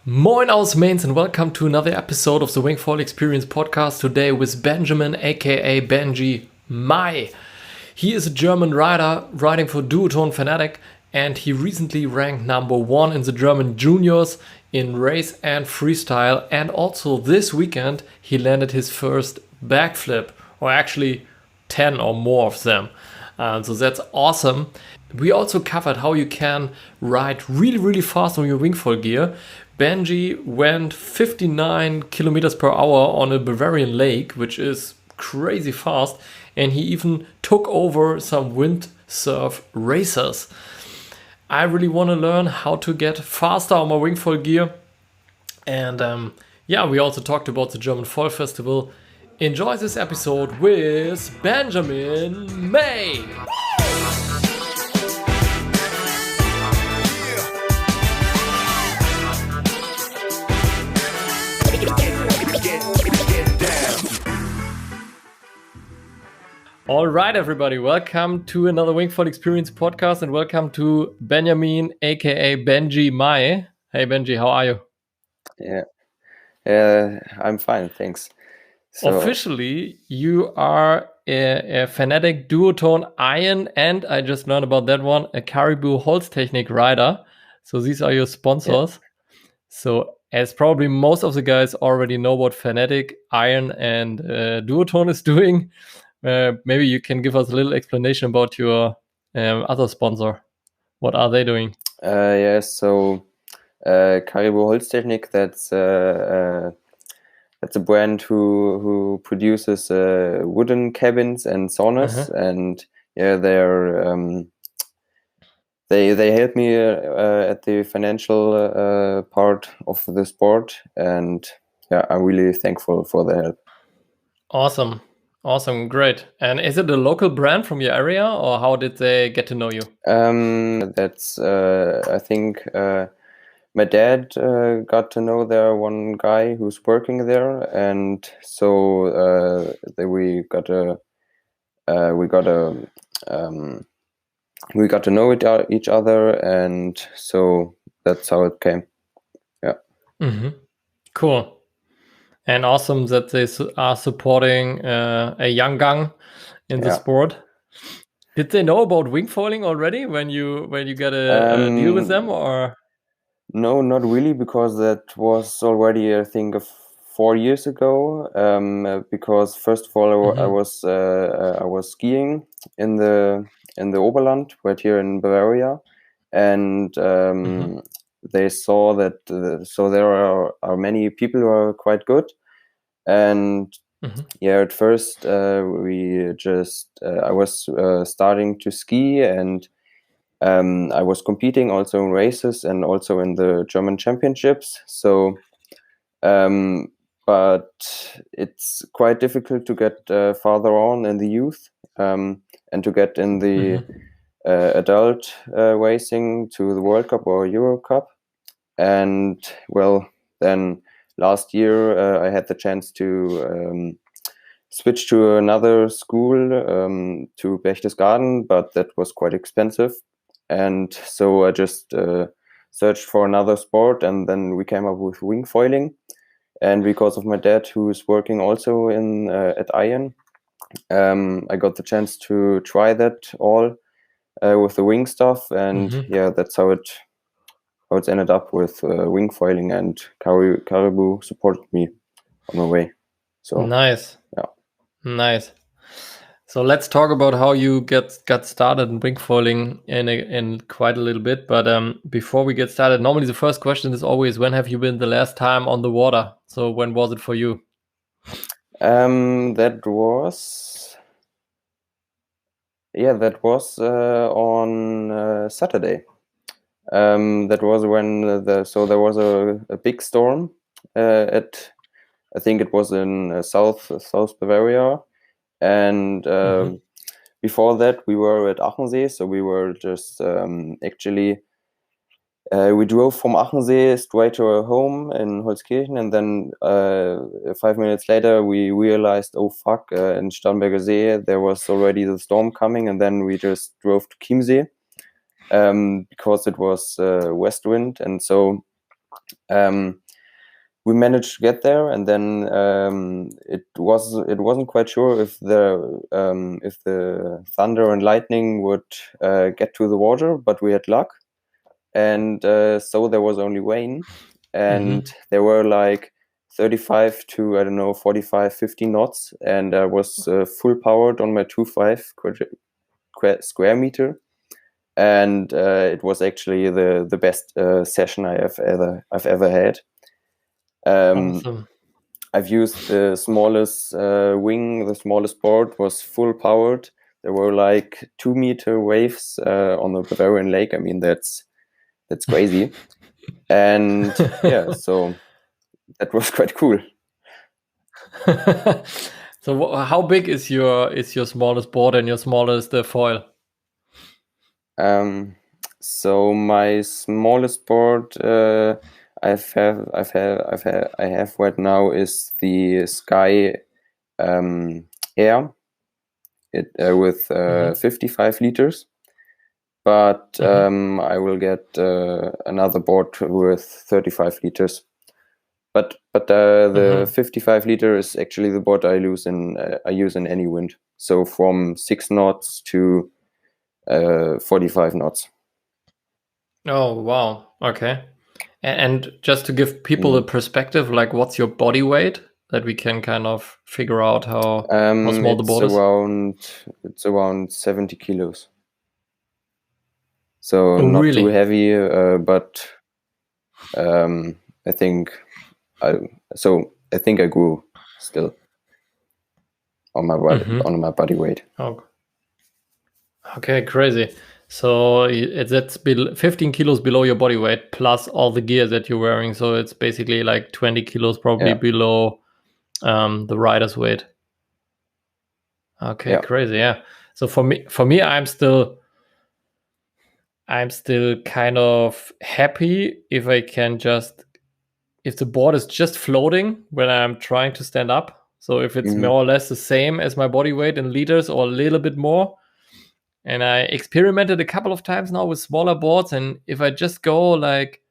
Moin aus Mainz and welcome to another episode of the Wingfoil Experience podcast today with Benjamin aka Benji Mai. He is a German rider riding for Duotone Fanatic and he recently ranked number 1 in the German juniors in race and freestyle, and also this weekend he landed his first backflip, or actually 10 or more of them. So that's awesome. We also covered how you can ride really fast on your wingfoil gear. Benji went 59 kilometers per hour on a Bavarian lake, which is crazy fast, and he even took over some windsurf racers. I really want to learn how to get faster on my wingfoil gear. And we also talked about the German Foil Festival. Enjoy this episode with Benjamin May. All right, everybody, welcome to another Wingfoil Experience podcast and welcome to Benjamin, aka Benji Mai. Hey, Benji, how are you? I'm fine, thanks. So, officially, you are a Fanatic Duotone Iron, and I just learned about that one, a Caribou Holztechnik rider. So these are your sponsors. Yeah. So as probably most of the guys already know what Fanatic, Iron, and Duotone is doing, maybe you can give us a little explanation about your other sponsor. What are they doing? So Caribou Holztechnik, that's a brand who produces wooden cabins and saunas, and they help me at the financial part of the sport, and I'm really thankful for the help. Awesome, great. And is it a local brand from your area, or how did they get to know you? That's I think my dad got to know there one guy who's working there, and so we got to know each other, and so that's how it came. Yeah. Mm-hmm. Cool. And awesome that they are supporting a young gun in the sport. Did they know about wingfoiling already when you get a deal with them, or? No, not really, because that was already, I think, 4 years ago. Because first of all, I was skiing in the Oberland, right here in Bavaria, and they saw that so there are many people who are quite good, and at first we just I was starting to ski, and I was competing also in races and also in the German championships. So, but it's quite difficult to get farther on in the youth and to get in the adult racing to the World Cup or Euro Cup. And well, then last year I had the chance to switch to another school, to Berchtesgaden, but that was quite expensive. And so I just searched for another sport, and then we came up with wingfoiling. And because of my dad, who is working also in at Iron, I got the chance to try that all with the wing stuff, and that's how it's ended up with wingfoiling, and Caribou supported me on my way. So nice. Yeah. Nice. So let's talk about how you got started in wingfoiling in quite a little bit. But before we get started, normally the first question is always, when have you been the last time on the water? So when was it for you? That was on Saturday. That was when there was a big storm at, I think it was in South Bavaria. And before that, we were at Achensee, so we were just actually we drove from Achensee straight to our home in Holzkirchen, and then 5 minutes later we realized, oh fuck, in Starnberger See there was already the storm coming, and then we just drove to Chiemsee because it was west wind, and so We managed to get there, and then it wasn't quite sure if the thunder and lightning would get to the water, but we had luck, and so there was only rain, and there were like 35 to, I don't know, 45, 50 knots, and I was full powered on my 2.5 square meter, and it was actually the best session I've ever had. Awesome. I've used the smallest wing. The smallest board was full powered. There were like 2-meter waves on the Bavarian Lake. I mean, that's crazy. And yeah, so that was quite cool. So how big is your smallest board and your smallest foil? So my smallest board I have right now is the Sky Air, with 55 liters. But I will get another board with 35 liters. But the 55 liter is actually the board I use in any wind. So from 6 knots to 45 knots. Oh, wow. Okay. And just to give people a perspective, like what's your body weight, that we can kind of figure out how small the board is? It's around 70 kilos. So Oh, not really? too heavy, but I think I grew still on my body weight. Oh. Okay, crazy. So that's 15 kilos below your body weight plus all the gear that you're wearing. So it's basically like 20 kilos probably below the rider's weight. Okay, crazy. Yeah. So for me, I'm still kind of happy if the board is just floating when I'm trying to stand up. So if it's more or less the same as my body weight in liters or a little bit more. And I experimented a couple of times now with smaller boards. And if I just go like,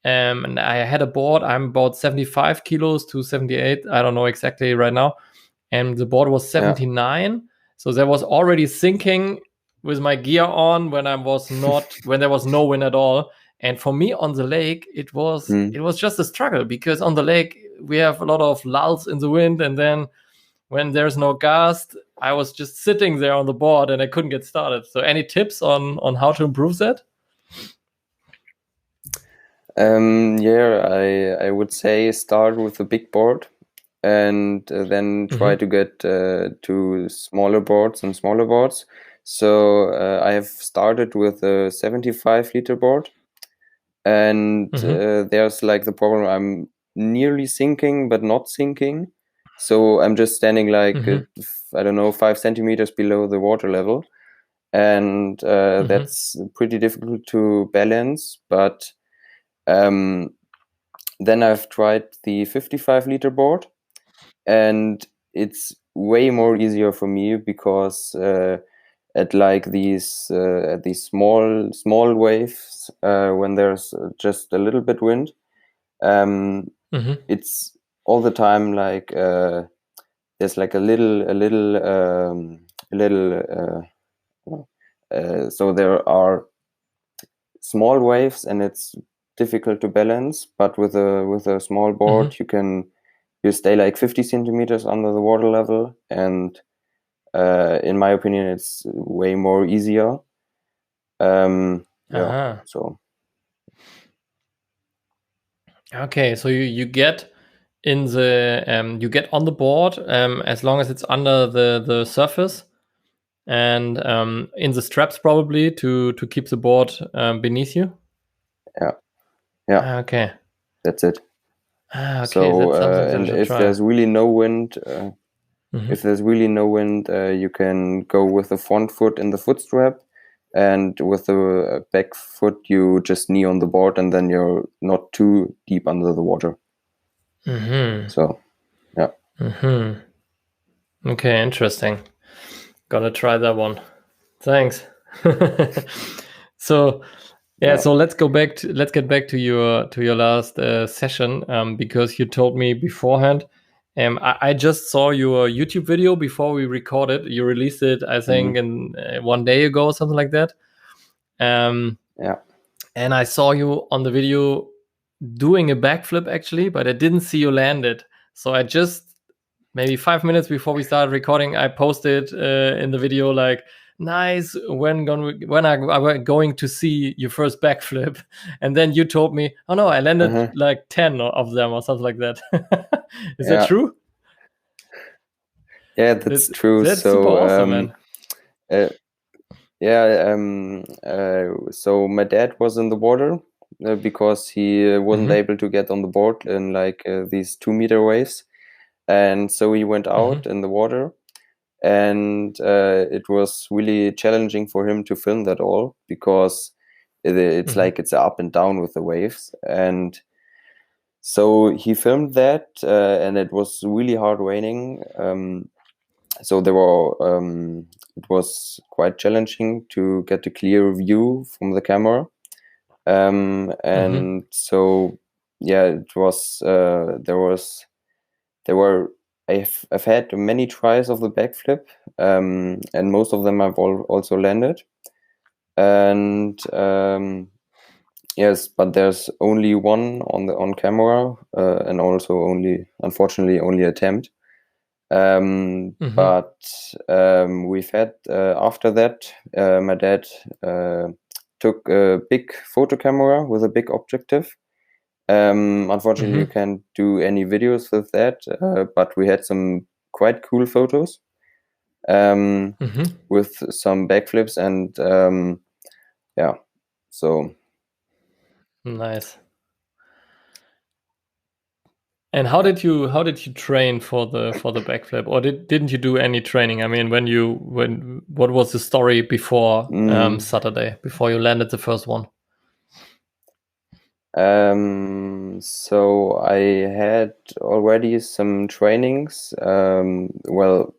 and I had a board, I'm about 75 kilos to 78. I don't know exactly right now. And the board was 79. So that was already sinking with my gear on when there was no wind at all. And for me on the lake, it was just a struggle, because on the lake we have a lot of lulls in the wind, and then when there's no gust, I was just sitting there on the board and I couldn't get started. So any tips on how to improve that? I would say start with a big board, and then try to get to smaller boards and smaller boards. So I have started with a 75 liter board, and there's like the problem, I'm nearly sinking but not sinking. So I'm just standing like I don't know, 5 centimeters below the water level, and that's pretty difficult to balance. But then I've tried the 55 liter board, and it's way more easier for me, because at like these small waves, when there's just a little bit wind, it's all the time like there's like a little so there are small waves, and it's difficult to balance. But with a small board, you stay like 50 centimeters under the water level, and in my opinion, it's way more easier. So okay, so you get in the you get on the board as long as it's under the surface, and in the straps probably to keep the board beneath you. Okay, that's it. okay, so that's something and I should if try. there's really no wind, you can go with the front foot in the foot strap, and with the back foot you just knee on the board, and then you're not too deep under the water. So yeah. Okay, interesting. Gotta try that one. Thanks. So Yeah, so let's get back to your last session, because you told me beforehand. I just saw your YouTube video before we recorded. You released it, I think, in 1 day ago, or something like that. Yeah. And I saw you on the video doing a backflip actually, but I didn't see you land it. So I just, maybe 5 minutes before we started recording, I posted in the video like, nice, when are we going to see your first backflip? And then you told me, oh no, I landed like 10 of them or something like that. Is that Yeah. true? Yeah, that's true. That's super awesome, man. So my dad was in the water because he wasn't able to get on the board in like these 2 meter waves, and so he went out in the water, and it was really challenging for him to film that all because it's like it's up and down with the waves. And so he filmed that, and it was really hard raining. So there were it was quite challenging to get a clear view from the camera. And so yeah, it was there were I've had many tries of the backflip, and most of them I've also landed. And yes, but there's only one on camera, and also unfortunately only attempt. But we've had after that, my dad took a big photo camera with a big objective. Unfortunately, you can't do any videos with that, but we had some quite cool photos with some backflips, and yeah, so nice. And how did you train for the backflip, or didn't you do any training? I mean, what was the story before Saturday, before you landed the first one? So I had already some trainings. Well,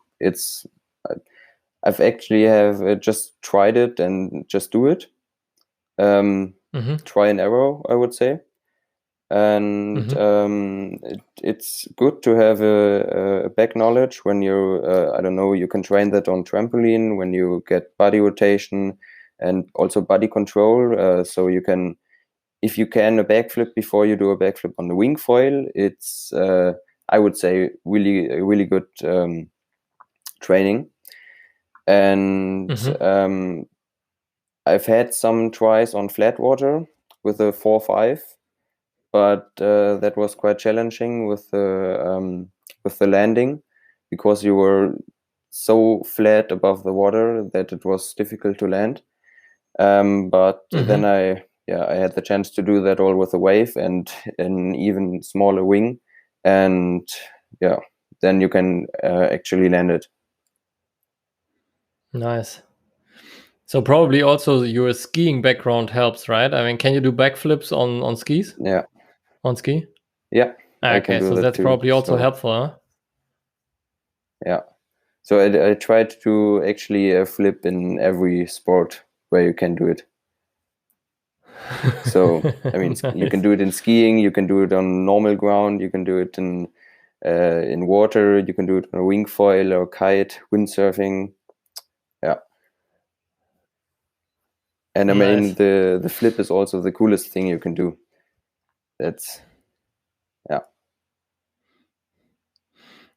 I've actually have just tried it and just do it. Try and error, I would say. And it's good to have a back knowledge when you I don't know, you can train that on trampoline when you get body rotation and also body control. So you can, if you can, a backflip before you do a backflip on the Wingfoil, it's I would say really good training. And I've had some tries on flat water with a 4-5, but that was quite challenging with the landing because you were so flat above the water that it was difficult to land. But then I had the chance to do that all with a wave and an even smaller wing, and yeah, then you can actually land it. Nice. So probably also your skiing background helps, right? I mean, can you do backflips on skis? Yeah. On ski? Yeah. I Okay, can do so that that's too. probably also So, helpful, huh? yeah. So I tried to actually flip in every sport where you can do it. So I mean, Nice. you can do it in skiing, you can do it on normal ground, you can do it in water, you can do it on a wingfoil or kite, windsurfing. Yeah. And I mean, Nice. the flip is also the coolest thing you can do. That's, yeah.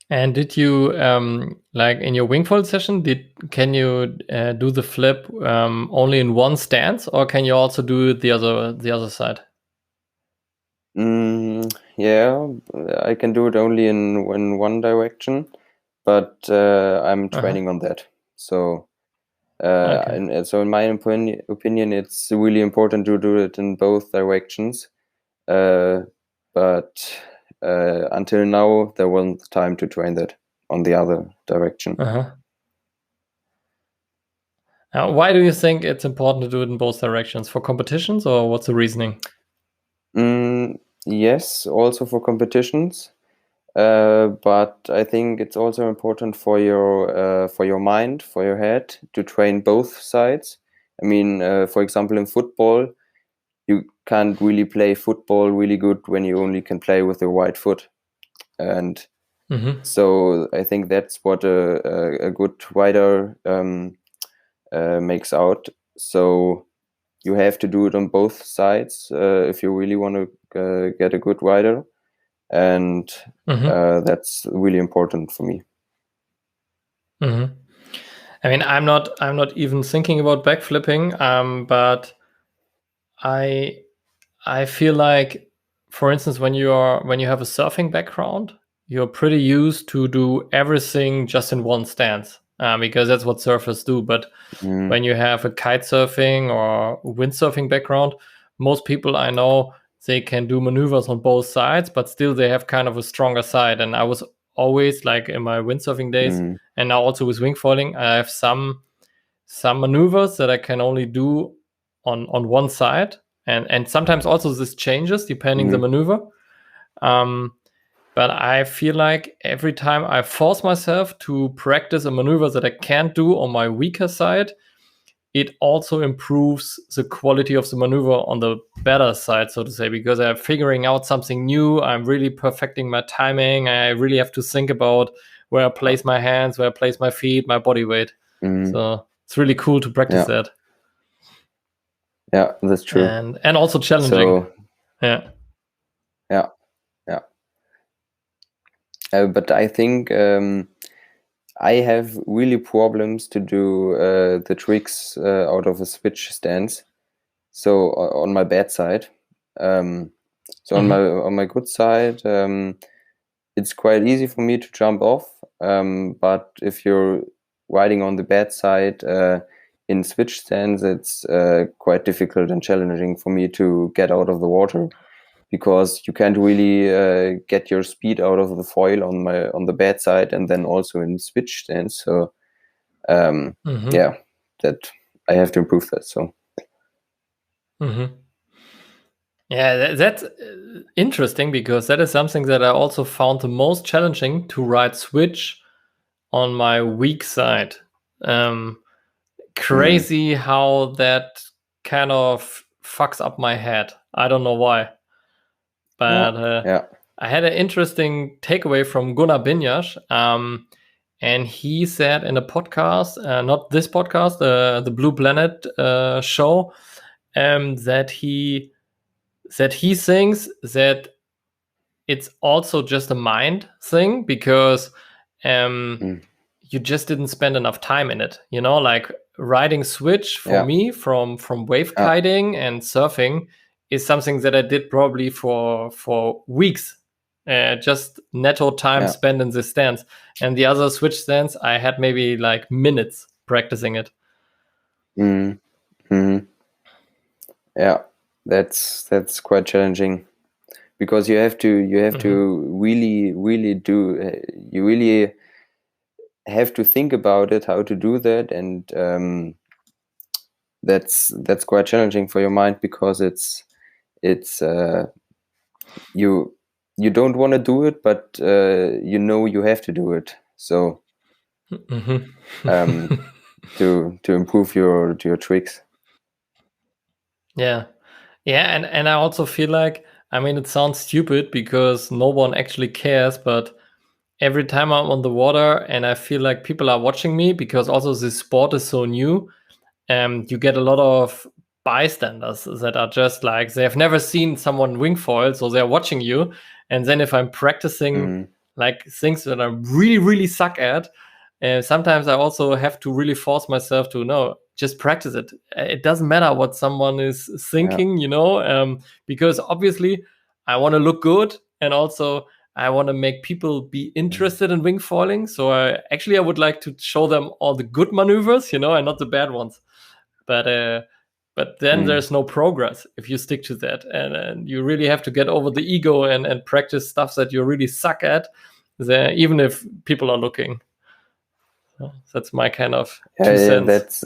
And did you like in your wingfoil session? Can you do the flip only in one stance, or can you also do the other side? Yeah, I can do it only in one direction, but I'm training on that. So, Okay. and so in my opinion, it's really important to do it in both directions. But until now, there wasn't time to train that on the other direction. Why do you think it's important to do it in both directions? For competitions, or what's the reasoning? Yes, also for competitions. But I think it's also important for your mind, for your head, to train both sides. I mean, for example, in football, you can't really play football really good when you only can play with the right foot. And so I think that's what a good rider makes out. So you have to do it on both sides if you really want to get a good rider, and that's really important for me. I mean, I'm not even thinking about backflipping, but I feel like, for instance, when you have a surfing background, you're pretty used to do everything just in one stance, because that's what surfers do. But when you have a kite surfing or windsurfing background, most people I know, they can do maneuvers on both sides, but still they have kind of a stronger side. And I was always, like, in my windsurfing days, and now also with wingfoiling, I have some maneuvers that I can only do on one side, and sometimes also this changes depending the maneuver. But I feel like every time I force myself to practice a maneuver that I can't do on my weaker side, it also improves the quality of the maneuver on the better side, so to say, because I'm figuring out something new. I'm really perfecting my timing. I really have to think about where I place my hands, where I place my feet, my body weight. So it's really cool to practice that. Yeah, that's true. And also challenging. So, yeah. But I think I have really problems to do the tricks out of a switch stance. So on my bad side, so on my good side, it's quite easy for me to jump off. But if you're riding on the bad side in switch stance, it's quite difficult and challenging for me to get out of the water, because you can't really get your speed out of the foil on the bad side and then also in switch stance. So yeah, that I have to improve that. So yeah, that's interesting, because that is something that I also found the most challenging to ride switch on my weak side. Crazy how that kind of fucks up my head. I don't know why. But I had an interesting takeaway from Gunnar Binyash, and he said in a podcast, not this podcast, the Blue Planet show, that he thinks that it's also just a mind thing, because you just didn't spend enough time in it. You know, like riding switch for me from wave kiting and surfing is something that I did probably for weeks. Just netto time spent in this stance. And the other switch stance, I had maybe like minutes practicing it. Yeah, that's quite challenging, because you have to really do, you really have to think about it, how to do that, and that's quite challenging for your mind, because it's you don't want to do it, but you have to do it. So to improve your tricks. Yeah, and I also feel like, I mean, it sounds stupid because no one actually cares, but every time I'm on the water and I feel like people are watching me, because also this sport is so new, you get a lot of bystanders that are just like, they have never seen someone wingfoil, so they're watching you. And then if I'm practicing like things that I really suck at, sometimes I also have to really force myself to, no, just practice it. It doesn't matter what someone is thinking, you know, because obviously I want to look good, and also I want to make people be interested in wingfoiling. So I would like to show them all the good maneuvers, you know, and not the bad ones. But then there's no progress if you stick to that, and you really have to get over the ego and practice stuff that you really suck at, there, even if people are looking. So that's my kind of 2 cents.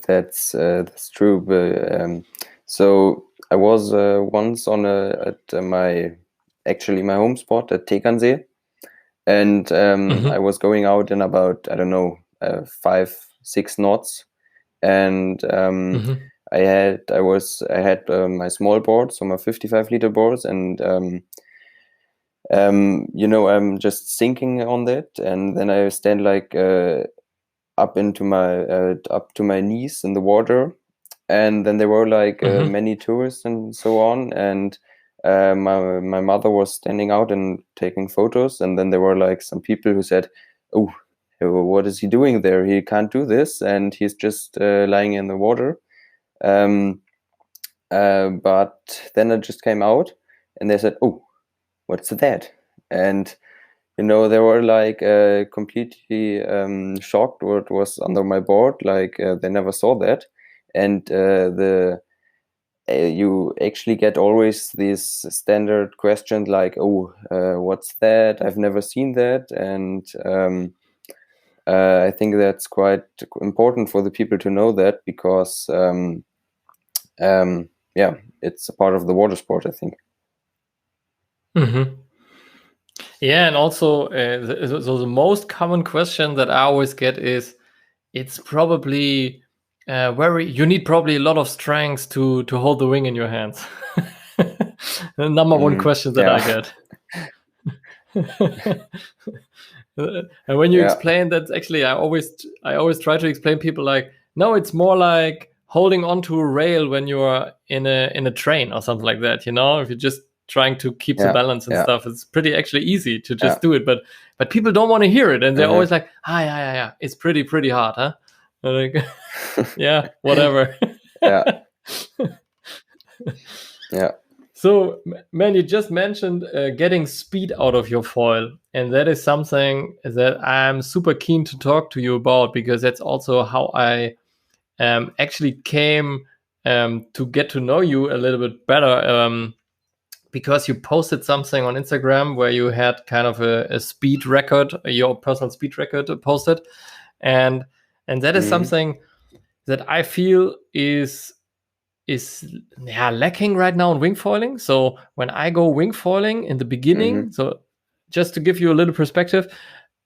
That's true. But so I was once at my home spot at Tegernsee, and I was going out in about, I don't know, 5-6 knots, and I had my small board, so my 55-liter boards, and I'm just sinking on that, and then I stand like up to my knees in the water, and then there were like many tourists and so on, and my mother was standing out and taking photos, and then there were like some people who said, "Oh, what is he doing there? He can't do this, and he's just lying in the water." But then I just came out, and they said, "Oh, what's that?" And they were like completely shocked what was under my board. Like they never saw that, and you actually get always these standard questions like, "Oh, what's that? I've never seen that," and I think that's quite important for the people to know that, because yeah, it's a part of the water sport, I think. Yeah, and also, so the most common question that I always get is, it's probably you need probably a lot of strength to hold the wing in your hands. The number one question that I get. And when you explain that, actually, I always try to explain people like, no, it's more like holding onto a rail when you're in a train or something like that. If you're just trying to keep the balance and stuff, it's pretty actually easy to just do it. But people don't want to hear it, and they're always like, yeah, it's pretty hard, huh? Like, yeah, whatever. Yeah. So, man, you just mentioned getting speed out of your foil, and that is something that I'm super keen to talk to you about, because that's also how I actually came to get to know you a little bit better, because you posted something on Instagram where you had kind of a speed record, your personal speed record posted, and that is something that I feel is lacking right now in wingfoiling. So when I go wingfoiling in the beginning, so just to give you a little perspective,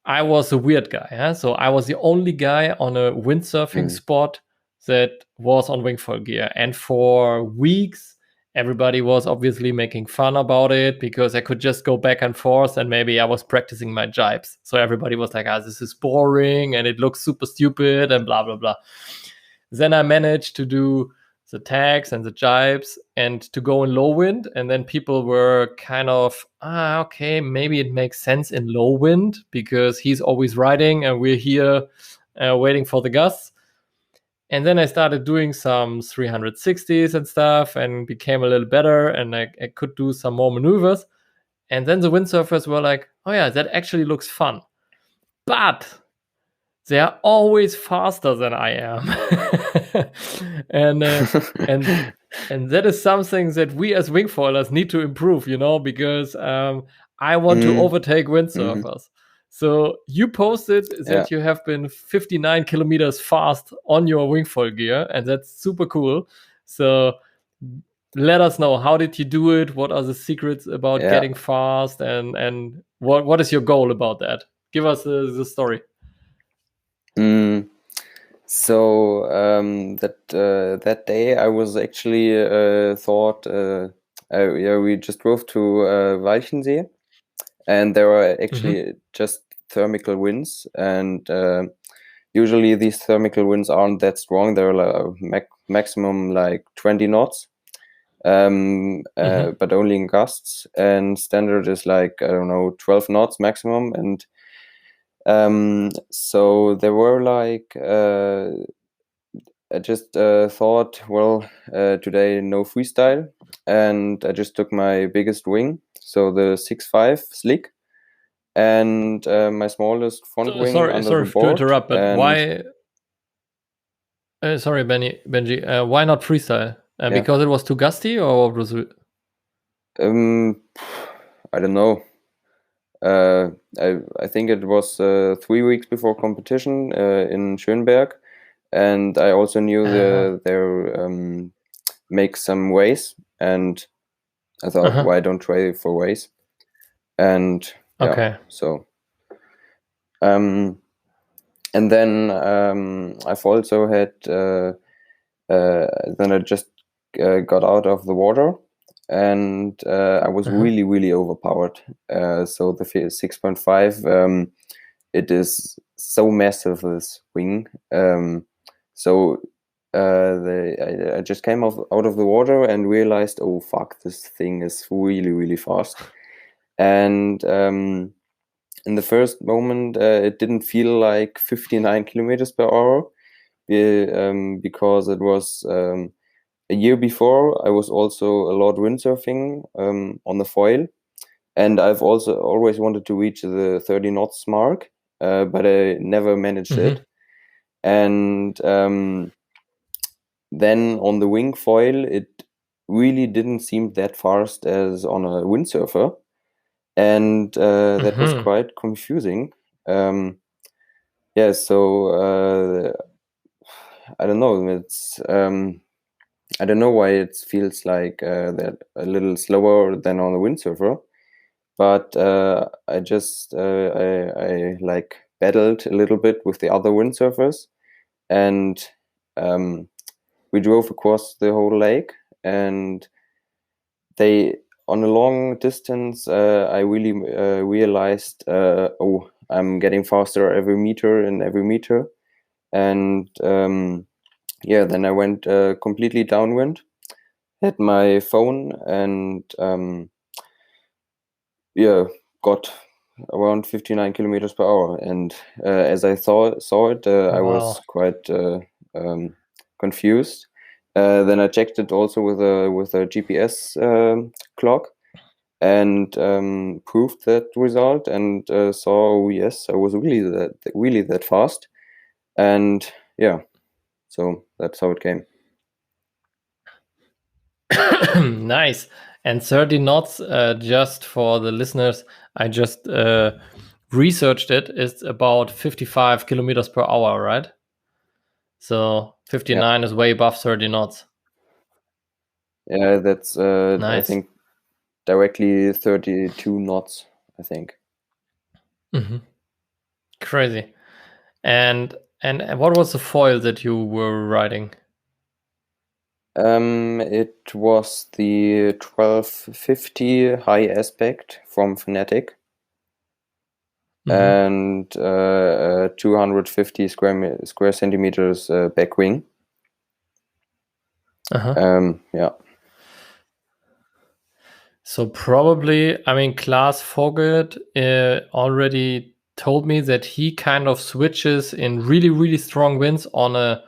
I was a weird guy. Yeah? So I was the only guy on a windsurfing spot that was on wingfoil gear. And for weeks, everybody was obviously making fun about it, because I could just go back and forth, and maybe I was practicing my jibes. So everybody was like, this is boring and it looks super stupid and blah, blah, blah. Then I managed to do the tags and the jibes and to go in low wind. And then people were kind of, okay, maybe it makes sense in low wind because he's always riding and we're here waiting for the gusts. And then I started doing some 360s and stuff and became a little better, and I could do some more maneuvers. And then the windsurfers were like, oh yeah, that actually looks fun. But they are always faster than I am. and that is something that we as wingfoilers need to improve, because I want to overtake windsurfers. So you posted that you have been 59 kilometers fast on your wingfoil gear, and that's super cool. So let us know, how did you do it? What are the secrets about getting fast, and what is your goal about that? Give us the story. So that day I was actually thought we just drove to Walchensee, and there were actually just thermal winds, and usually these thermal winds aren't that strong. They're like maximum like 20 knots, but only in gusts, and standard is like, I don't know, 12 knots maximum. And so there were like I just thought, well, today no freestyle, and I just took my biggest wing, so the 6.5 slick, and my smallest front wing sorry under the board. To interrupt, but why? Sorry, Benji. Why not freestyle? Because it was too gusty, or what was it? I don't know. I think it was 3 weeks before competition in Schönberg, and I also knew they make some ways, and I thought, why don't try for ways? And so and then I've also had then I just got out of the water, and I was really, really overpowered. So the 6.5, it is so massive, this wing. So I just came out of the water and realized, oh fuck, this thing is really, really fast. And in the first moment, it didn't feel like 59 kilometers per hour, because it was a year before. I was also a lot windsurfing on the foil, and I've also always wanted to reach the 30 knots mark, but I never managed it. And then on the Wingfoil, it really didn't seem that fast as on a windsurfer, and that was quite confusing. Yeah, so I don't know. It's I don't know why it feels like that a little slower than on a windsurfer, but I just I like battled a little bit with the other windsurfers, and we drove across the whole lake, and they on a long distance I really realized, oh, I'm getting faster every meter and every meter, and yeah, then I went completely downwind, had my phone, and yeah, got around 59 kilometers per hour. And as I saw it, I was quite confused. Then I checked it also with a GPS clock, and proved that result, and saw, oh, yes, I was really that fast. And yeah, so that's how it came. Nice. And 30 knots, just for the listeners, I just researched it. It's about 55 kilometers per hour, right? So 59 is way above 30 knots. Yeah, that's Nice. I think directly 32 knots, I think. Crazy. And what was the foil that you were riding? It was the 1250 high aspect from Fnatic, and 250 square centimeters back wing. Yeah. So probably, I mean, Klaas Vogelt already told me that he kind of switches in really, really strong winds on a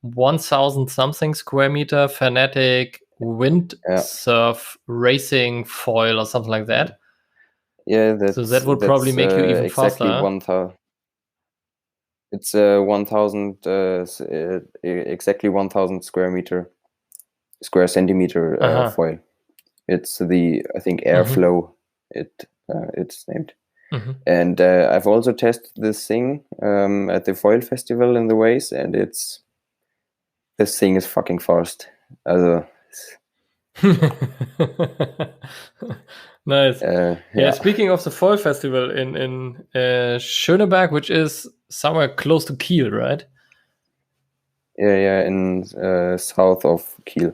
1,000 something square meter Fnatic windsurf racing foil or something like that. Yeah, so that would probably make you even exactly faster. 1,000. It's 1,000 exactly 1,000 square centimeter foil. It's the, I think, Airflow. It's named. And I've also tested this thing at the foil festival in the waves, and this thing is fucking fast. Nice. Yeah. Speaking of the foil festival in Schöneberg, which is somewhere close to Kiel, right? Yeah, in south of Kiel.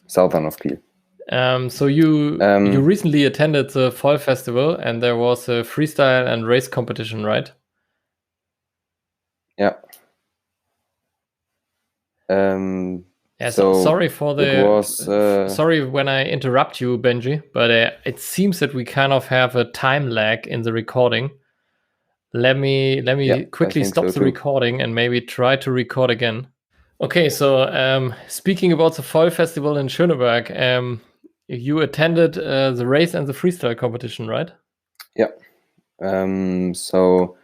Southern of Kiel. So you recently attended the foil festival, and there was a freestyle and race competition, right? Yeah. Yeah, so sorry for sorry when I interrupt you, Benji, but it seems that we kind of have a time lag in the recording. Let me quickly stop the recording and maybe try to record again. Okay, so speaking about the foil festival in Schöneberg, you attended the race and the freestyle competition, right? Yeah. So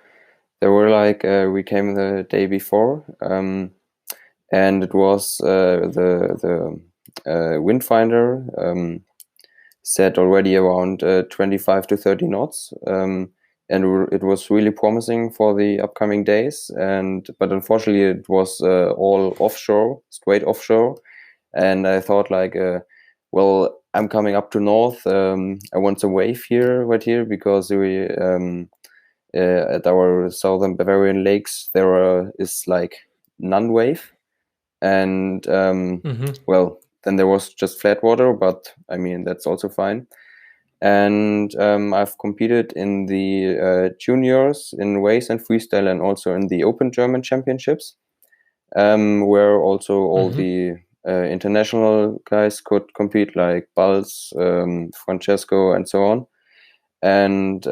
there were we came the day before, and it was the wind finder set already around 25 to 30 knots, and it was really promising for the upcoming days. But unfortunately, it was all offshore, straight offshore, and I thought well, I'm coming up to north. I want some wave right here, because we at our southern Bavarian lakes there is non-wave, and Mm-hmm. well, then there was just flat water, but I mean that's also fine. And I've competed in the juniors in race and freestyle, and also in the Open German Championships, where also all Mm-hmm. the international guys could compete, like Balz, Francesco, and so on. And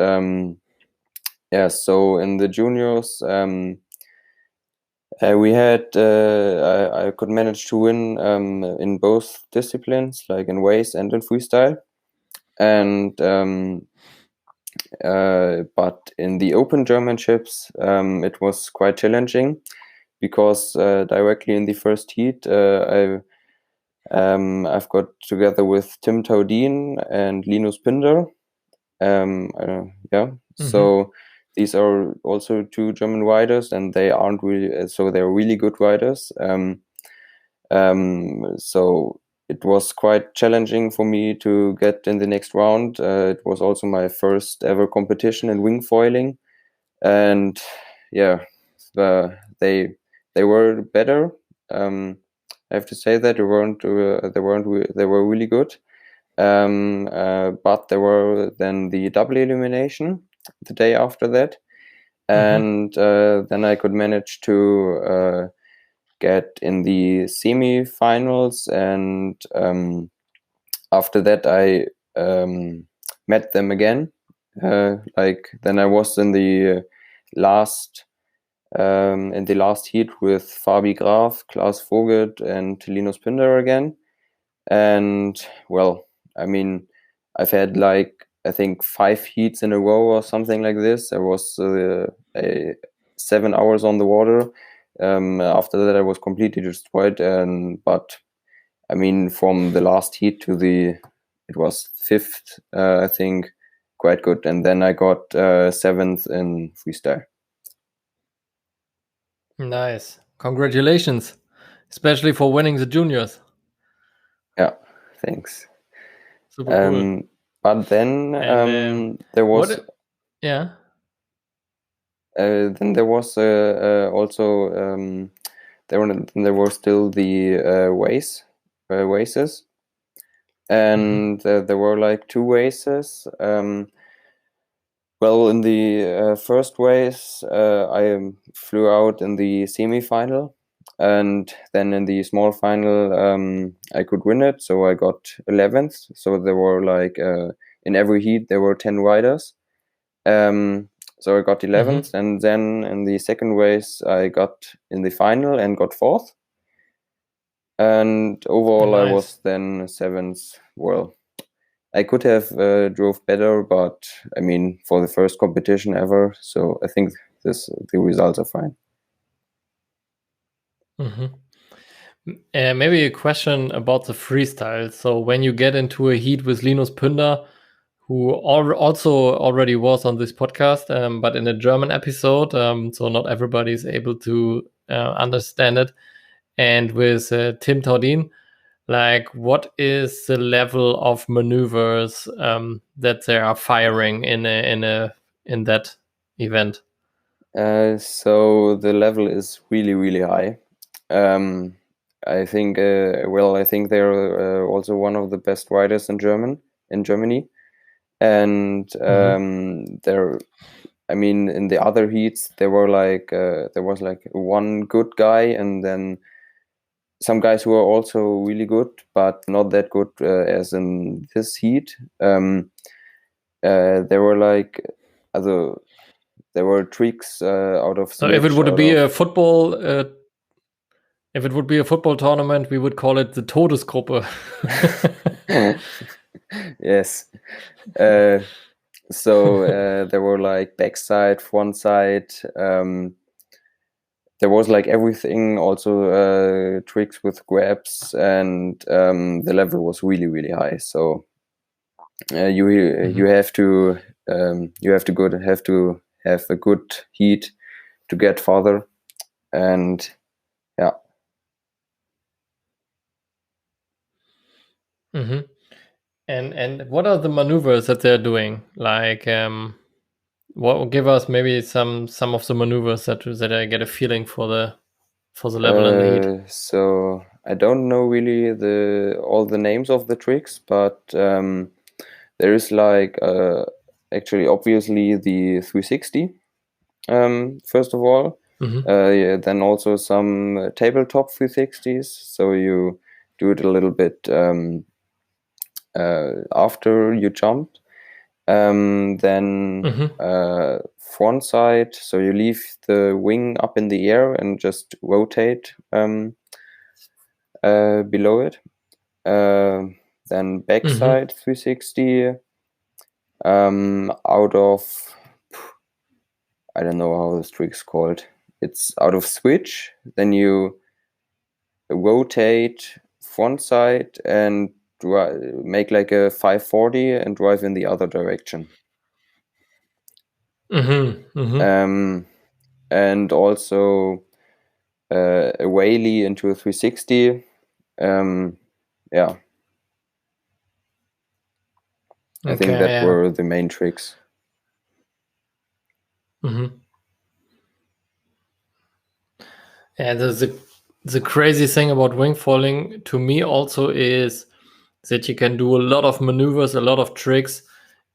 yeah, so in the juniors, we had I could manage to win in both disciplines, like in race and in freestyle. And but in the Open Germanships, it was quite challenging because directly in the first heat, I've got together with Tim Taudin and Linus Pinder. Yeah, Mm-hmm. so these are also two German riders, and they aren't really so they're really good riders. So it was quite challenging for me to get in the next round. It was also my first ever competition in wingfoiling, and yeah, they were better. I have to say that they were really good. But there were then the double elimination the day after that, Mm-hmm. and then I could manage to get in the semi-finals, and after that I met them again. Like then I was in the last heat with Fabi Graf, Klaas Vogel, and Linus Pinder again. And well, I mean, I've had like I think 5 heats in a row or something like this. I was 7 hours on the water. After that, I was completely destroyed. And but I mean, from the last heat to it was fifth, I think, quite good. And then I got seventh in freestyle. Nice. Congratulations, especially for winning the juniors. Yeah, thanks. Super cool. But then And there was what? Yeah. Also there were still the races, Mm-hmm. and there were like 2 races. Well, in the first race, I flew out in the semi-final, and then in the small final, I could win it. So I got 11th. So there were like in every heat there were 10 riders. So I got 11th, Mm-hmm. and then in the second race I got in the final and got fourth. And overall, I Nice. was then seventh. Well, I could have drove better, but I mean, for the first competition ever, so I think the results are fine. Mm-hmm. Maybe a question about the freestyle. So when you get into a heat with Linus Pünder, who also already was on this podcast, but in a German episode, so not everybody is able to understand it. And with Tim Taudin, like what is the level of maneuvers that they are firing in that event? So the level is really, really high. Um, I think, I think they're also one of the best riders in Germany, and Mm-hmm. I mean, in the other heats, there was like one good guy, and then some guys who are also really good, but not that good as in this heat. There were like other there were tricks out of So if it switch, would out be of a football, if it would be a football tournament, we would call it the Todesgruppe. yes. Uh, so there were like backside, front side. There was like everything, also tricks with grabs, and the level was really, really high. So you Mm-hmm. have to have a good heat to get farther, and yeah. Mm-hmm. And what are the maneuvers that they're doing? Like, what give us maybe some of the maneuvers that I get a feeling for the for the level and the heat? So I don't know really all the names of the tricks, but there is like actually obviously the 360 first of all. Yeah, then also some tabletop 360s. So you do it a little bit after you jumped. Then front side, so you leave the wing up in the air and just rotate below it. Then backside 360 out of, I don't know how this trick's called. It's out of switch. Then you rotate front side and make like a 540 and drive in the other direction. And also a whaley into a 360. Yeah. I think that were the main tricks. Yeah, the crazy thing about wingfoiling to me also is that you can do a lot of maneuvers, a lot of tricks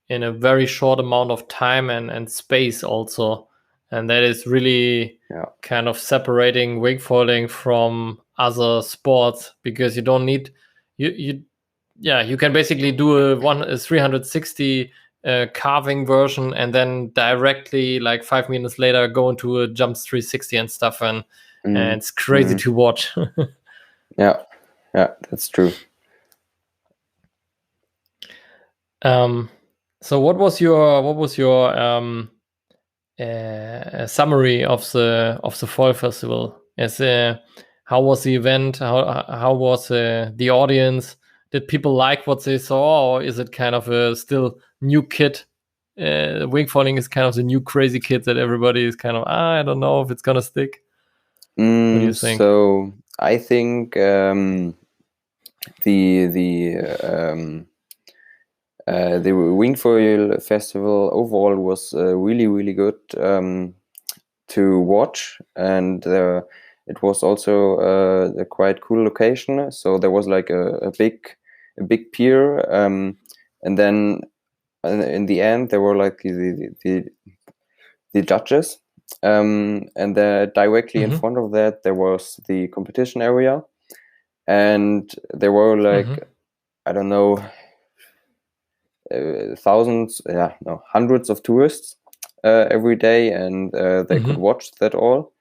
in a very short amount of time and space also. And that is really kind of separating wingfoiling from other sports, because you don't need you can basically do a 360 carving version and then directly like 5 minutes later go into a jumps 360 and stuff, and it's crazy to watch. Yeah, that's true. So what was your summary of the fall festival? How was the event? How was the audience? Did people like what they saw, or is it kind of a still new kid? Wingfoiling is kind of the new crazy kid that everybody is kind of, I don't know if it's gonna stick. What do you think? So I think the Wingfoil festival overall was really, really good to watch, and it was also a quite cool location. So there was like a big pier, and then in the end there were like the judges, and directly in front of that there was the competition area, and there were like I don't know, hundreds of tourists every day, and they could watch that all.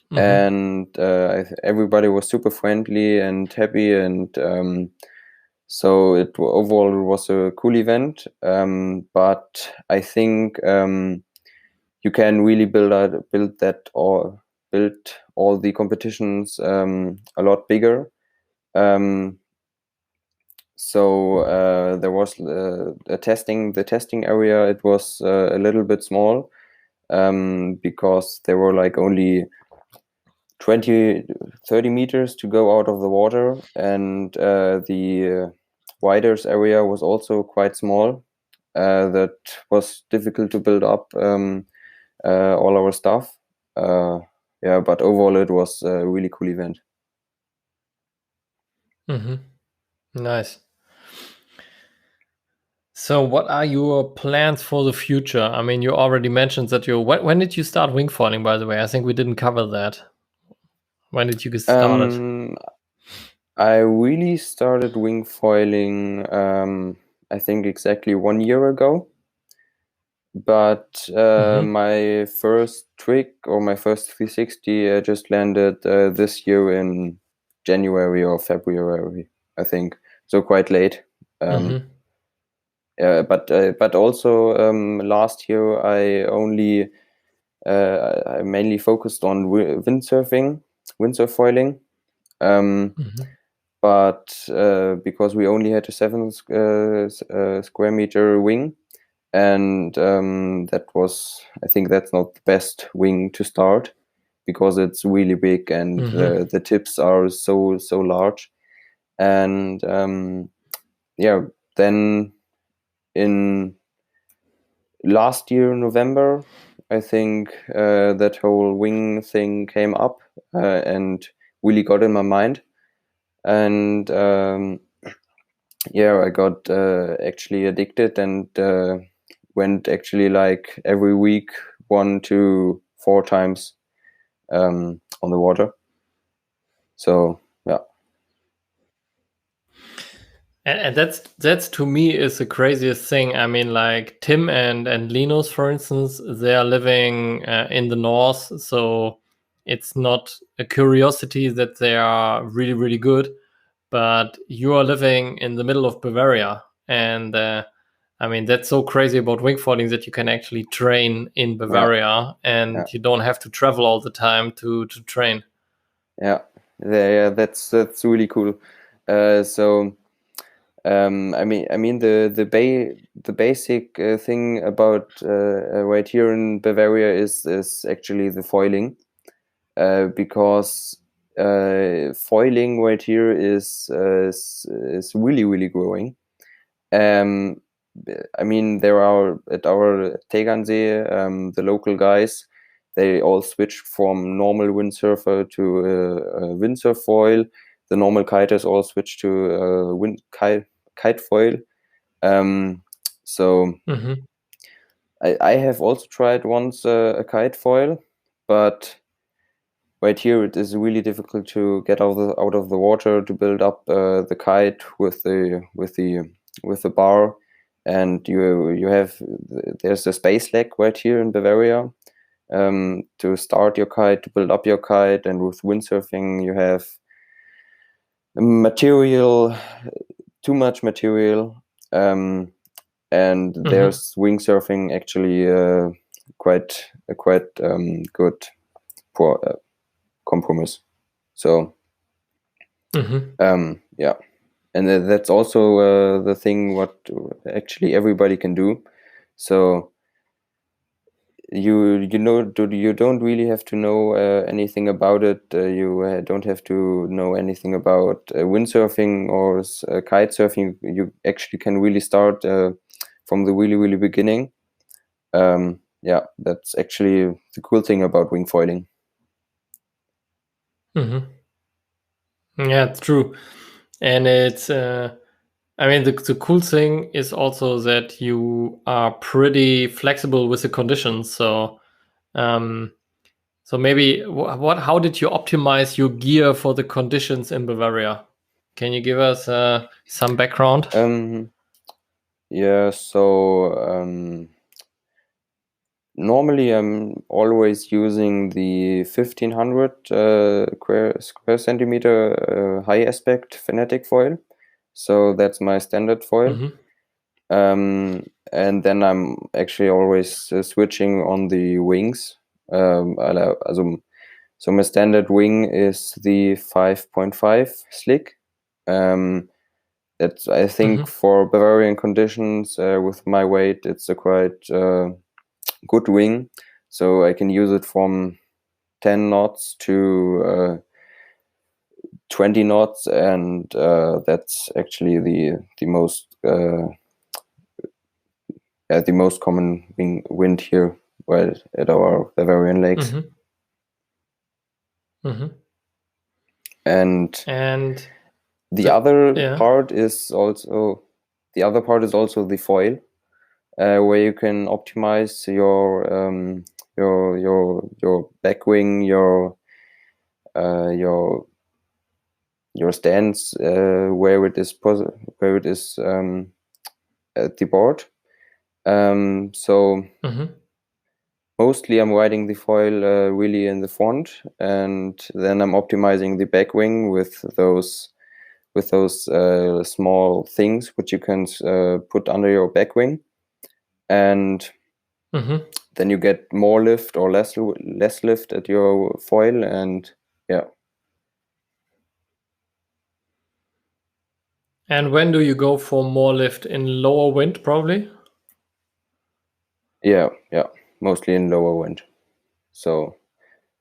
And everybody was super friendly and happy, and so overall it was a cool event. But I think you can really build all the competitions a lot bigger. So there was the testing area. It was a little bit small because there were like only 20-30 meters to go out of the water, and the riders area was also quite small. That was difficult to build up all our stuff. But overall it was a really cool event. Nice. So what are your plans for the future? I mean, you already mentioned that when did you start wingfoiling, by the way? I think we didn't cover that. When did you get started? I really started wingfoiling I think exactly 1 year ago. But my first trick, or my first 360, just landed this year in January or February, I think. So quite late. But also last year I mainly focused on windsurf foiling. But because we only had a 7 square meter wing, and I think that's not the best wing to start, because it's really big and the tips are so large. And then in last year November I think that whole wing thing came up and really got in my mind. And I got actually addicted and went actually like every week 1 to 4 times on the water. So yeah. And that's to me is the craziest thing. I mean, like Tim and Linus, for instance, they are living in the north, so it's not a curiosity that they are really really good. But you are living in the middle of Bavaria, and I mean that's so crazy about wingfoiling that you can actually train in Bavaria, and you don't have to travel all the time to train. Yeah, that's really cool. So I mean the basic thing about right here in Bavaria is actually the foiling, because foiling right here is really really growing. Um, I mean, there are at our Tegernsee, the local guys, they all switched from normal windsurfer to windsurf foil. The normal kiters all switched to kite foil. So Mm-hmm. I have also tried once a kite foil, but right here it is really difficult to get out of the water to build up the kite with the bar, and you have there's a space lag right here in Bavaria to start your kite, to build up your kite, and with windsurfing you have material, too much material, and there's windsurfing actually quite good for compromise. So yeah, and that's also the thing what actually everybody can do. So you don't really have to know anything about it. You don't have to know anything about windsurfing or kite surfing. You actually can really start from the really really beginning. Yeah, that's actually the cool thing about wingfoiling. Yeah, it's true. And it's, I mean, the cool thing is also that you are pretty flexible with the conditions. So, so maybe how did you optimize your gear for the conditions in Bavaria? Can you give us some background? Yeah, so normally I'm always using the 1500 square centimeter high aspect phonetic foil. So that's my standard foil. And then I'm actually always switching on the wings. So my standard wing is the 5.5 slick. That's, I think, for Bavarian conditions with my weight, it's a quite good wing. So I can use it from 10 knots to 20 knots, and that's actually the most common wind here, well, at our Bavarian lakes. And the other part is also the foil, where you can optimize your back wing, your stance, where it is at the board. So mostly I'm riding the foil really in the front, and then I'm optimizing the back wing with those small things which you can put under your back wing, and then you get more lift or less lift at your foil, and yeah. And when do you go for more lift? In lower wind, probably? Yeah, mostly in lower wind. So,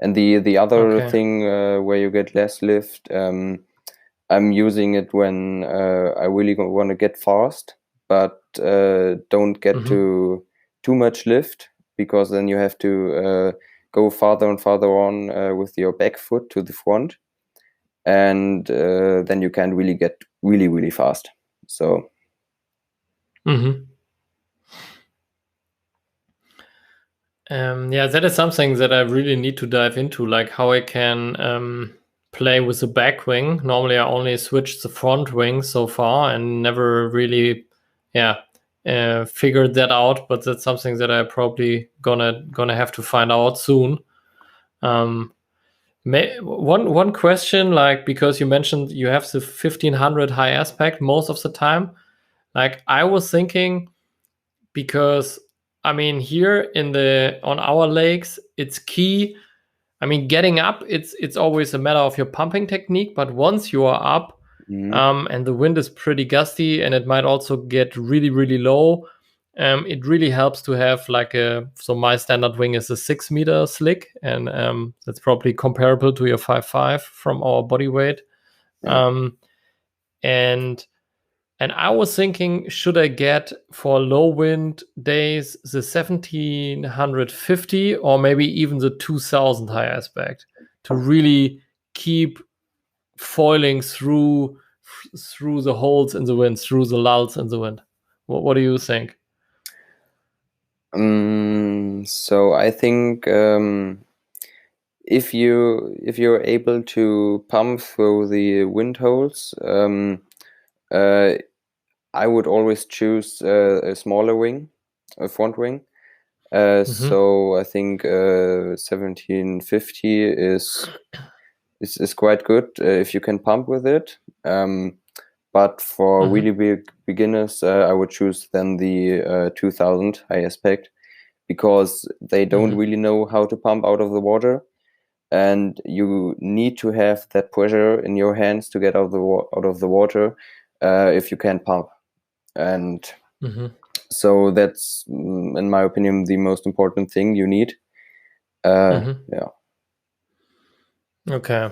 and the other thing where you get less lift, I'm using it when I really want to get fast, but don't get to too much lift. because then you have to go farther and farther on with your back foot to the front, and then you can really get really, really fast. So. Yeah, that is something that I really need to dive into, like how I can play with the back wing. Normally, I only switched the front wing so far and never really, figured that out. But that's something that I probably gonna have to find out soon. One question, like, because you mentioned you have the 1500 high aspect most of the time. Like, I was thinking, because I mean, here on our lakes, it's key. I mean, getting up, it's always a matter of your pumping technique. But once you are up, and the wind is pretty gusty, and it might also get really, really low, it really helps to have like so my standard wing is a 6-meter slick, and that's probably comparable to your 5.5 from our body weight. And I was thinking, should I get for low wind days the 1750 or maybe even the 2000 high aspect to really keep foiling through the holes in the wind, through the lulls in the wind? What do you think? So I think if you're able to pump through the wind holes, I would always choose a smaller wing, a front wing. So I think 1750 is quite good if you can pump with it. But for really big beginners, I would choose then the 2000 high aspect, because they don't really know how to pump out of the water, and you need to have that pressure in your hands to get out of the water if you can pump. And so that's, in my opinion, the most important thing you need. Yeah. Okay.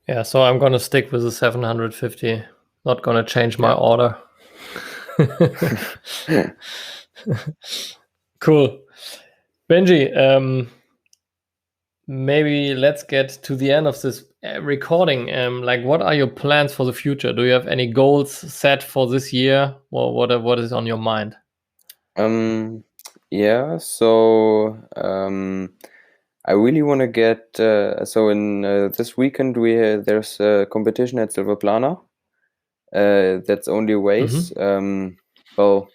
Yeah, so I'm gonna stick with the 750. Not gonna change my order. Cool. Benji, maybe let's get to the end of this recording. Like, what are your plans for the future? Do you have any goals set for this year, or what is on your mind? Yeah, so I really want to get so in this weekend there's a competition at Silverplana. That's only a race. Well,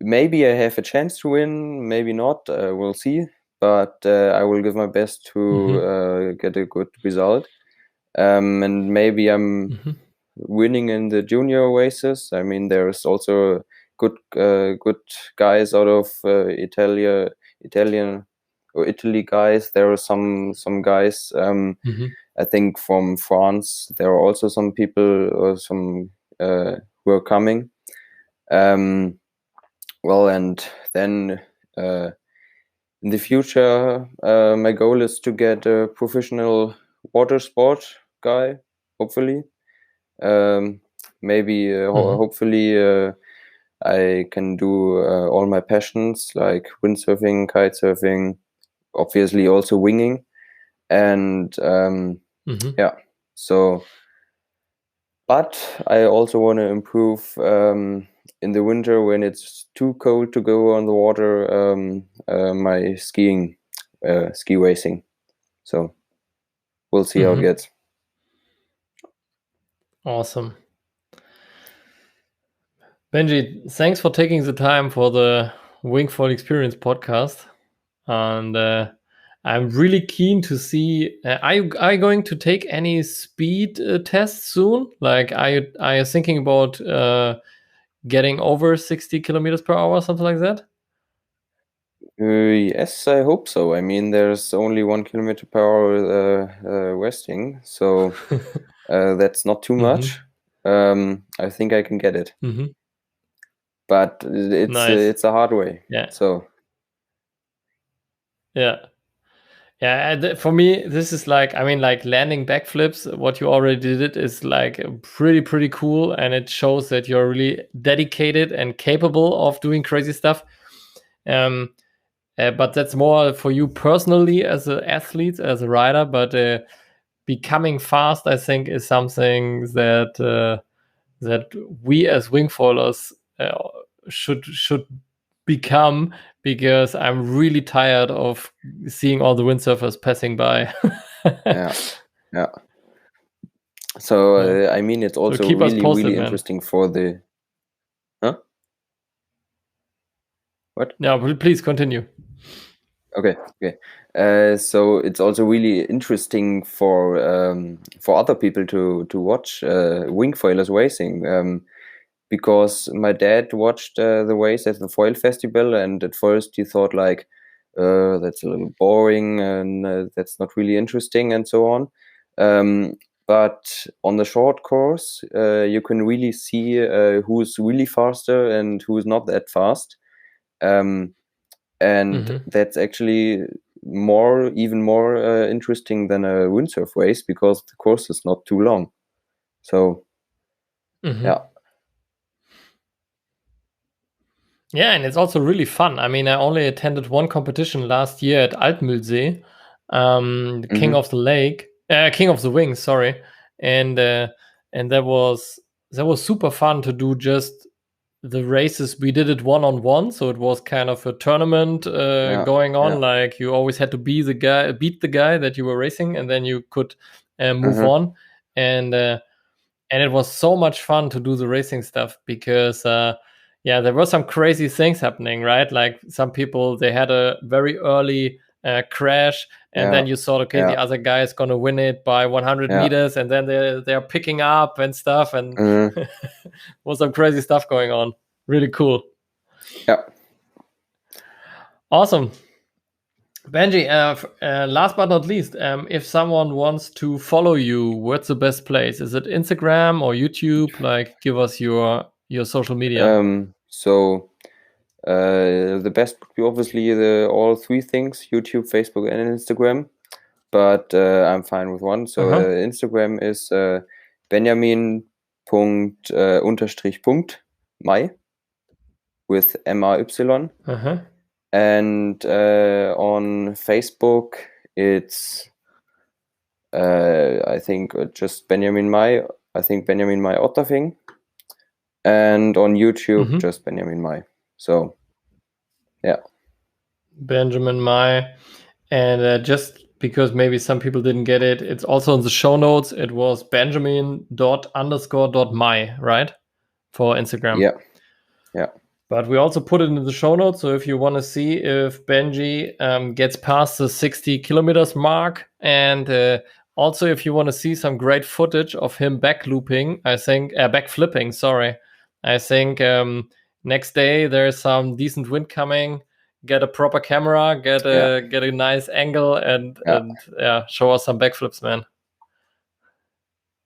maybe I have a chance to win, maybe not. We'll see. But I will give my best to get a good result. And maybe I'm winning in the junior races. I mean, there's also good guys out of Italy guys. There are some guys. I think from France. There are also some people or some who are coming. Well, and then in the future, my goal is to get a professional water sport guy, hopefully. Maybe hopefully I can do all my passions like windsurfing, kite surfing, obviously also winging, and yeah. So, but I also want to improve in the winter when it's too cold to go on the water. My ski racing. So we'll see how it gets. Awesome. Benji, thanks for taking the time for the Wingfoil Experience podcast. And I'm really keen to see, are you going to take any speed tests soon? Like, are you thinking about getting over 60 kilometers per hour, something like that? Yes, I hope so. I mean, there's only 1 kilometer per hour resting, so that's not too much. I think I can get it, but it's a hard way. Yeah. So yeah. For me, this is like, I mean, like landing backflips. What you already did is like pretty cool, and it shows that you're really dedicated and capable of doing crazy stuff. but that's more for you personally as an athlete, as a rider. But becoming fast, I think, is something that we as wingfoilers should become, because I'm really tired of seeing all the windsurfers passing by. Yeah. So Yeah. I mean, it's also keep us really posted, really man. interesting for the. Huh? What? Yeah, please continue. Okay. So it's also really interesting for other people to watch wingfoilers racing, because my dad watched the race at the foil festival, and at first he thought like, that's a little boring and that's not really interesting and so on. But on the short course, you can really see who's really faster and who's not that fast. And that's actually even more interesting than a windsurf race, because the course is not too long. So Yeah, and it's also really fun. I mean, I only attended one competition last year at Altmühlsee, King of the Lake, King of the Wings, sorry, and that was super fun to do just the races. We did it 1-on-1, so it was kind of a tournament going on. Like, you always had to beat the guy that you were racing, and then you could move on. And it was so much fun to do the racing stuff, because there were some crazy things happening, right? Like, some people, they had a very early crash, and then you thought, okay, the other guy is gonna win it by 100 meters, and then they're picking up and stuff, and was some crazy stuff going on. Really cool. Yeah. Awesome. Benji, last but not least, if someone wants to follow you, what's the best place? Is it Instagram or YouTube? Like, give us your social media. So the best would be obviously all three things: YouTube, Facebook, and Instagram. But I'm fine with one. So Instagram is Benjamin._Mai with MAY. And on Facebook, it's I think just Benjamin Mai. I think Benjamin Mai Otterfing. And on YouTube, just Benjamin Mai. So, yeah. Benjamin Mai. And just because maybe some people didn't get it, it's also in the show notes. It was Benjamin._.mai, right? For Instagram. Yeah. But we also put it in the show notes. So if you want to see if Benji gets past the 60 kilometers mark, and also if you want to see some great footage of him backflipping, sorry. I think next day there's some decent wind coming. Get a proper camera, get a nice angle, and show us some backflips, man.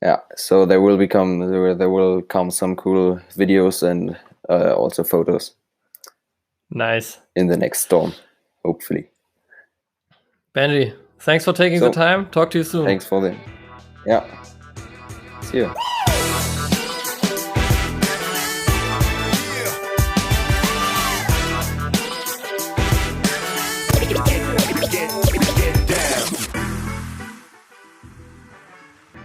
Yeah, so there will come some cool videos and also photos. Nice. In the next storm, hopefully. Benji, thanks for taking the time. Talk to you soon. Thanks for them. Yeah. See you.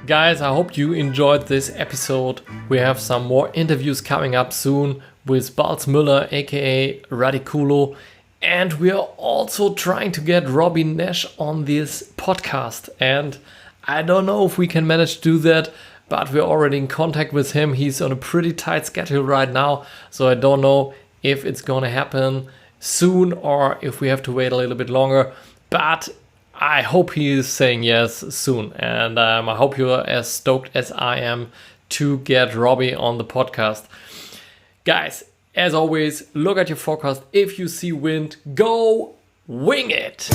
Guys, I hope you enjoyed this episode. We have some more interviews coming up soon with Balz Müller, aka Radiculo, and we are also trying to get Robbie Nash on this podcast. And I don't know if we can manage to do that, but we're already in contact with him. He's on a pretty tight schedule right now, so I don't know if it's gonna happen soon or if we have to wait a little bit longer. But I hope he is saying yes soon, and I hope you're as stoked as I am to get Robbie on the podcast. Guys, as always, look at your forecast. If you see wind, go wing it!